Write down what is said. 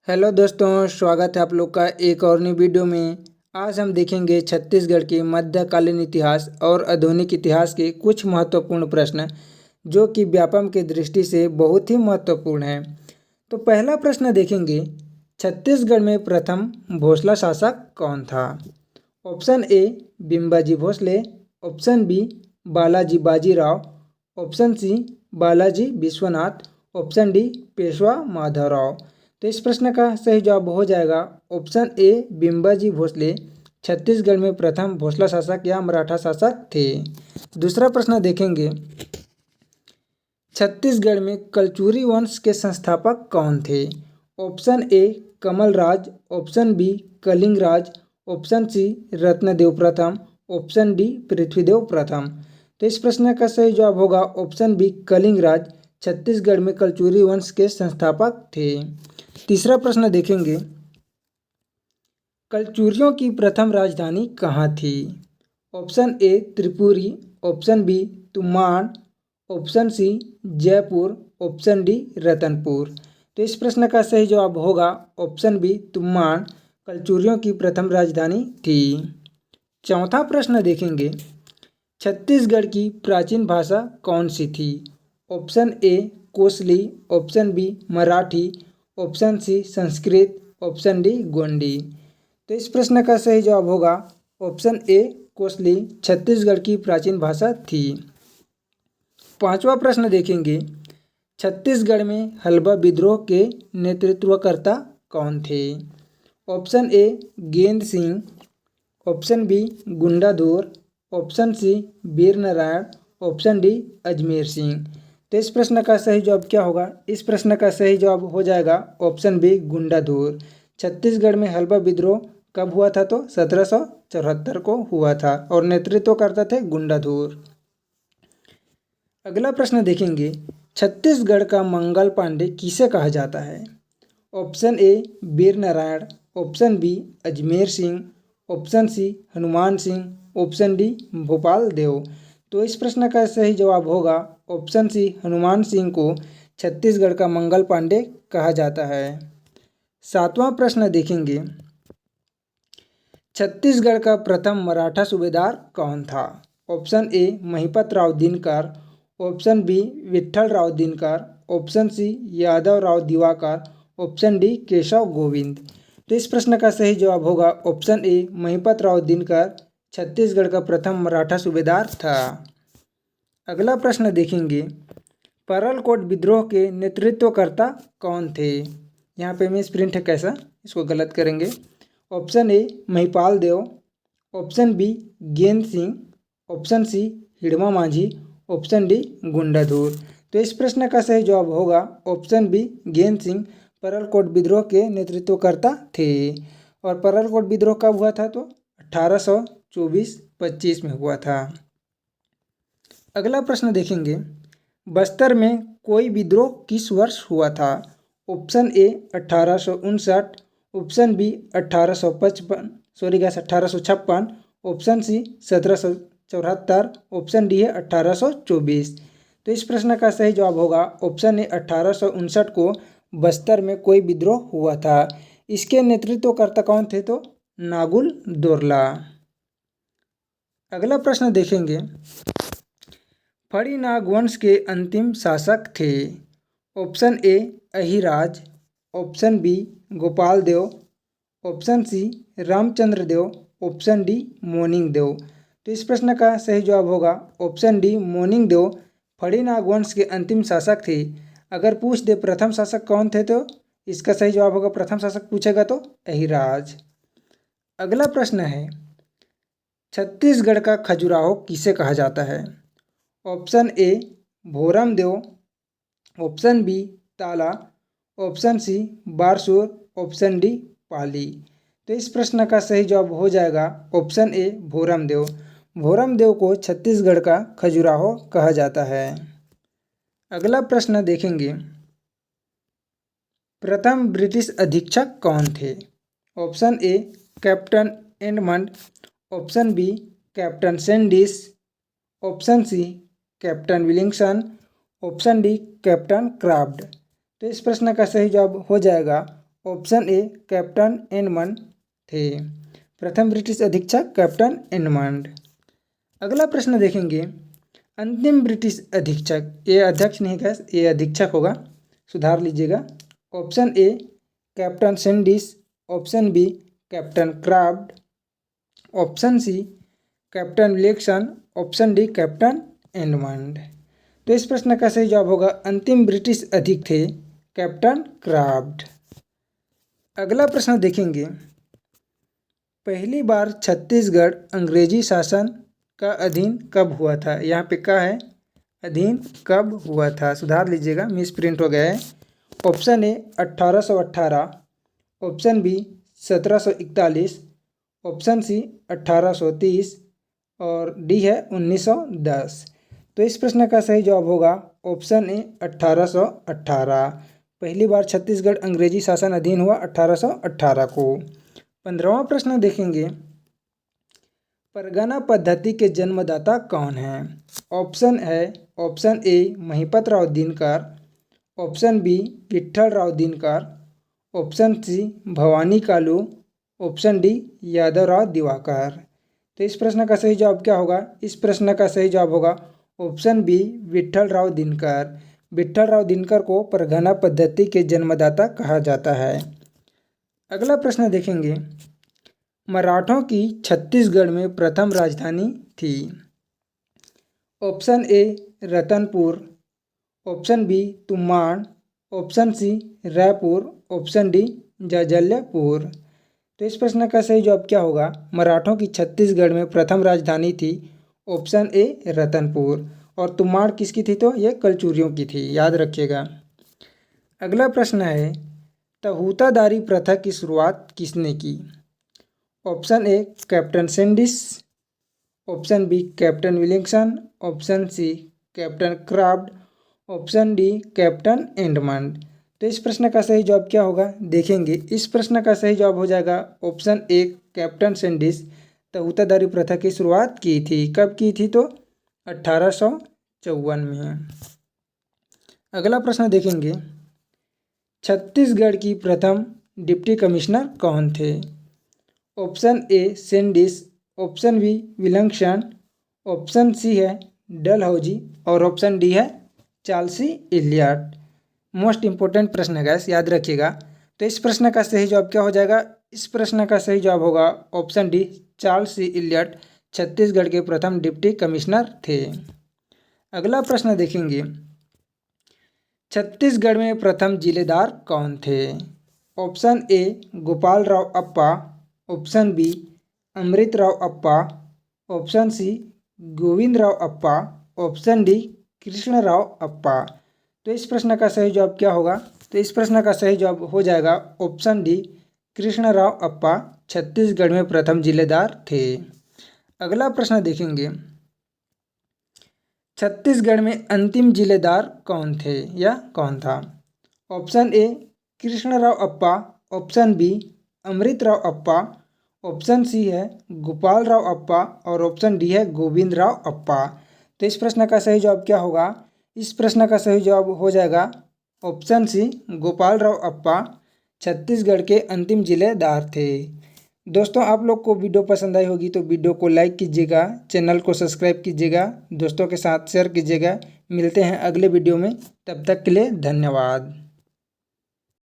Hello दोस्तों, स्वागत है आप लोग का एक और नई वीडियो में। आज हम देखेंगे छत्तीसगढ़ के मध्यकालीन इतिहास और आधुनिक इतिहास के कुछ महत्वपूर्ण प्रश्न जो कि व्यापम की दृष्टि से बहुत ही महत्वपूर्ण हैं। तो पहला प्रश्न देखेंगे, छत्तीसगढ़ में प्रथम भोसला शासक कौन था? Option A Bimbaji Bhosle, option B Balaji Bajirao, option C Balaji Vishwanath, option D Peshwa Madhavrao. तो इस प्रश्न का सही जवाब हो जाएगा ऑप्शन ए बिम्बाजी भोसले छत्तीसगढ़ में प्रथम भोसला शासक या मराठा शासक थे। दूसरा प्रश्न देखेंगे, छत्तीसगढ़ में कलचुरी वंश के संस्थापक कौन थे? Option A Kamalraj, option B Kalingraj, option C Ratnadev प्रथम, ऑप्शन डी पृथ्वीदेव प्रथम। तो इस प्रश्न का सही जवाब होगा ऑप्शन बी कलिंगराज छत्तीसगढ़ में कलचुरी वंश के संस्थापक थे। तीसरा प्रश्न देखेंगे, कलचुरियों की प्रथम राजधानी कहाँ थी? Option A Tripuri, option B Tumbad, option C Jaipur, option D Ratanpur. तो इस प्रश्न का सही जवाब होगा ऑप्शन बी तुम्बाड़ कलचुरियों की प्रथम राजधानी थी। चौथा प्रश्न देखेंगे, छत्तीसगढ़ की प्राचीन भाषा कौन सी थी? Option A Kosli, option B Marathi, option C Sanskrit, option D Gondi. तो इस प्रश्न का सही जवाब होगा ऑप्शन ए कोसली छत्तीसगढ़ की प्राचीन भाषा थी। पांचवा प्रश्न देखेंगे, छत्तीसगढ़ में हल्बा विद्रोह के नेतृत्वकर्ता कौन थे? Option A Gend Singh, option B Gundadhur, option C Veer Narayan, option D Ajmer Singh. तो इस प्रश्न का सही जवाब क्या होगा? इस प्रश्न का सही जवाब हो जाएगा ऑप्शन बी गुंडाधुर। छत्तीसगढ़ में हल्बा विद्रोह कब हुआ था? तो 1774 को हुआ था और नेतृत्व करते थे गुंडाधुर। अगला प्रश्न देखेंगे, छत्तीसगढ़ का मंगल पांडे किसे कहा जाता है? Option A Veer Narayan, option B Ajmer Singh, option C Hanuman Singh, option D Bhopal Dev. तो इस प्रश्न का सही जवाब होगा ऑप्शन सी हनुमान सिंह को छत्तीसगढ़ का मंगल पांडे कहा जाता है। सातवां प्रश्न देखेंगे, छत्तीसगढ़ का प्रथम मराठा सूबेदार कौन था? Option A Mahipat Rao Dinkar, option B Vitthal Rao Dinkar, option C Yadav Rao Diwakar, option D Keshav Govind. तो इस प्रश्न का सही जवाब होगा ऑप्शन ए महिपत राव दिनकर छत्तीसगढ़ का प्रथम मराठा सूबेदार था। अगला प्रश्न देखेंगे, परलकोट विद्रोह के नेतृत्वकर्ता कौन थे? यहाँ पे मैं प्रिंट है कैसा, इसको गलत करेंगे। Option A Mahipal Dev, option B Gend Singh, option सी हिड़मा माझी, ऑप्शन डी गुंडाधुर। तो इस प्रश्न का सही जवाब होगा ऑप्शन बी गेंद सिंह परलकोट विद्रोह के नेतृत्वकर्ता थे। और परलकोट विद्रोह कब हुआ था? तो 1824-25 में हुआ था। अगला प्रश्न देखेंगे, बस्तर में कोई विद्रोह किस वर्ष हुआ था? Option A 1859, option B 1856, option C 1774, option D है 1824। तो इस प्रश्न का सही जवाब होगा ऑप्शन ए 1859 को बस्तर में कोई विद्रोह हुआ था। इसके नेतृत्वकर्ता कौन थे? तो नागुल दोरला। अगला प्रश्न देखेंगे, फणिनाग वंश के अंतिम शासक थे? Option A Ahiraj, option B Gopal Dev, option C Ramchandra Dev, option D Moning Dev. तो इस प्रश्न का सही जवाब होगा ऑप्शन डी मोनिंग देव फणिनाग वंश के अंतिम शासक थे। अगर पूछ दे प्रथम शासक कौन थे तो इसका सही जवाब होगा, प्रथम शासक पूछेगा तो अहिराज। अगला प्रश्न है, छत्तीसगढ़ का खजुराहो किसे कहा जाता है? Option A Bhoram Dev, option B Tala, option C Barsur, option D Pali. तो इस प्रश्न का सही जवाब हो जाएगा ऑप्शन ए भोरम देव। भोरम देव को छत्तीसगढ़ का खजुराहो कहा जाता है। अगला प्रश्न देखेंगे, प्रथम ब्रिटिश अधीक्षक कौन थे? Option A captain Edmund, option B captain Sandys, option C captain Willingson, option D captain Craft. तो इस प्रश्न का सही जवाब हो जाएगा ऑप्शन ए कैप्टन एडमंड थे। प्रथम ब्रिटिश अधीक्षक कैप्टन एडमंड। अगला प्रश्न देखेंगे, अंतिम ब्रिटिश अधीक्षक, ये अध्यक्ष नहीं गैस, ये अधीक्षक होगा, सुधार लीजिएगा। Option A captain Sandys, option B captain Craft, option C captain Williamson, option D captain Edmund. तो इस प्रश्न का सही जवाब होगा अंतिम ब्रिटिश अधीक्षक थे कैप्टन क्राफ्ट। अगला प्रश्न देखेंगे, पहली बार छत्तीसगढ़ अंग्रेजी शासन का अधीन कब हुआ था। यहाँ पे क्या है, अधीन कब हुआ था, सुधार लीजिएगा, मिस प्रिंट हो गया है। Option A 1818, option B 1741, option C 1830 और डी है 1910। तो इस प्रश्न का सही जवाब होगा ऑप्शन ए 1818। पहली बार छत्तीसगढ़ अंग्रेजी शासन अधीन हुआ 1818 को। 15वां प्रश्न देखेंगे, परगना पद्धति के जन्मदाता कौन है। ऑप्शन है, option A Mahipat Rao Dinkar, option B Vitthal Rao Dinkar, option C Bhavani Kalu, option D Yadav Rao Diwakar. तो इस प्रश्न का सही जवाब क्या होगा, इस प्रश्न का सही जवाब होगा ऑप्शन बी विट्ठल राव दिनकर। विट्ठल राव दिनकर को परगना पद्धति के जन्मदाता कहा जाता है। अगला प्रश्न देखेंगे, मराठों की छत्तीसगढ़ में प्रथम राजधानी थी। Option A Ratanpur, option B Tuman, option C Raipur, option D Jajalyapur. तो इस प्रश्न का सही जवाब क्या होगा, मराठों की छत्तीसगढ़ में प्रथम राजधानी थी ऑप्शन ए रतनपुर, और तुमाड़ किसकी थी, तो ये कलचुरियों की थी, याद रखिएगा। अगला प्रश्न है, तहूतादारी प्रथा की शुरुआत किसने की। Option A captain Sandys, option B captain Williamson, option C captain Craft, option D captain Edmund. तो इस प्रश्न का सही जवाब क्या होगा, देखेंगे। इस प्रश्न का सही जवाब हो जाएगा ऑप्शन ए कैप्टन सैंडिस तहूतादारी प्रथा की शुरुआत की थी। कब की थी, तो 1854 में। अगला प्रश्न देखेंगे, छत्तीसगढ़ की प्रथम डिप्टी कमिश्नर कौन थे। Option A Sandys, option B Williamson, option C है डलहौजी और ऑप्शन डी है चार्ल्स इलियट। मोस्ट इंपॉर्टेंट प्रश्न है गैस, याद रखिएगा। तो इस प्रश्न का सही जवाब क्या हो जाएगा, इस प्रश्न का सही जवाब होगा option D Charles Elliot Chhattisgarh के प्रथम डिप्टी कमिश्नर थे। अगला प्रश्न देखेंगे, छत्तीसगढ़ में प्रथम जिलेदार कौन थे। Option A Gopal Rao Appa, option B Amrit Rao Appa, option C Govind Rao Appa, option D Krishna Rao Appa. तो इस प्रश्न का सही जवाब क्या होगा, तो इस प्रश्न का सही जवाब हो जाएगा ऑप्शन डी कृष्ण राव अप्पा छत्तीसगढ़ में प्रथम जिलेदार थे। अगला प्रश्न देखेंगे, छत्तीसगढ़ में अंतिम जिलेदार कौन थे या कौन था। Option A Krishna Rao Appa, option B Amrit Rao Appa, option C है गोपाल राव अप्पा और ऑप्शन डी है गोविंद राव अप्पा। तो इस प्रश्न का सही जवाब क्या होगा, इस प्रश्न का सही जवाब हो जाएगा ऑप्शन सी गोपाल राव अप्पा छत्तीसगढ़ के अंतिम जिलेदार थे। दोस्तों, आप लोग को वीडियो पसंद आई होगी तो वीडियो को लाइक कीजिएगा, चैनल को सब्सक्राइब कीजिएगा, दोस्तों के साथ शेयर कीजिएगा। मिलते हैं अगले वीडियो में, तब तक के लिए धन्यवाद।